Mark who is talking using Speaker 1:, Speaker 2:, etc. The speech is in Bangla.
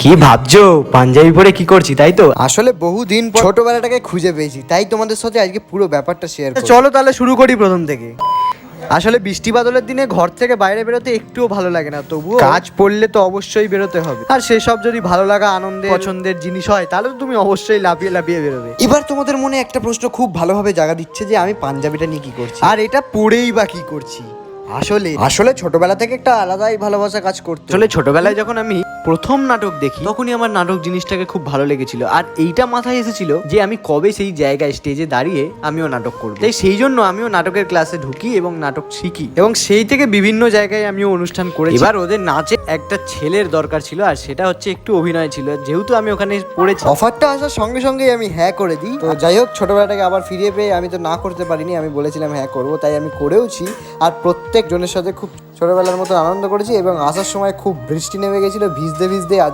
Speaker 1: কি ভাবছো? পাঞ্জাবি পরে কি করছি, তাই তো?
Speaker 2: আসলে বহুদিন পর ছোটবেলাটাকে খুঁজে পেয়েছি, তাই তোমাদের সাথে আজকে পুরো ব্যাপারটা শেয়ার করব।
Speaker 1: চলো তাহলে শুরু করি প্রথম থেকে। আসলে বৃষ্টি বাদলের দিনে ঘর থেকে বাইরে বেরোতে একটুও ভালো লাগে না, তবুও কাজ পড়লে তো অবশ্যই বেরোতে হবে। আর সেসব যদি ভালো লাগা, আনন্দের, পছন্দের জিনিস হয়, তাহলে তো তুমি অবশ্যই লাফিয়ে লাফিয়ে বেরোবে।
Speaker 2: এবার তোমাদের মনে একটা প্রশ্ন খুব ভালোভাবে জায়গা দিচ্ছে যে আমি পাঞ্জাবিটা নিয়ে কি করছি
Speaker 1: আর এটা পরেই বা কি করছি?
Speaker 2: আসলে ছোটবেলা থেকে একটা আলাদাই ভালোবাসা কাজ করতো।
Speaker 1: আসলে ছোটবেলায় যখন আমি প্রথম নাটক দেখি, তখনই আমার নাটক জিনিসটাকে খুব ভালো লেগেছিল। আর এইটা মাথায় এসেছিল যে আমি কবে সেই জায়গায় স্টেজে দাঁড়িয়ে আমিও নাটক করব। তাই সেই জন্য আমিও নাটকের ক্লাসে ঢুকি এবং নাটক শিখি, এবং সেই থেকে বিভিন্ন জায়গায় আমিও অনুষ্ঠান করেছি। এবার ওদের নাচে একটা ছেলের দরকার ছিল, আর সেটা হচ্ছে একটু অভিনয় ছিল, যেহেতু আমি ওখানে পড়েছি।
Speaker 2: অফারটা আসার সঙ্গে সঙ্গেই আমি হ্যাঁ করে দিই। তো যাই হোক, ছোটবেলাটাকে আবার ফিরিয়ে পেয়ে আমি তো না করতে পারিনি, আমি বলেছিলাম হ্যাঁ করবো, তাই আমি করেওছি। আর প্রত্যেক জনের সাথে খুব ছোটবেলার মতো আনন্দ করেছি, এবং আসার সময় খুব বৃষ্টি নেমে গেছিলো, ভিজতে ভিজতে আজকে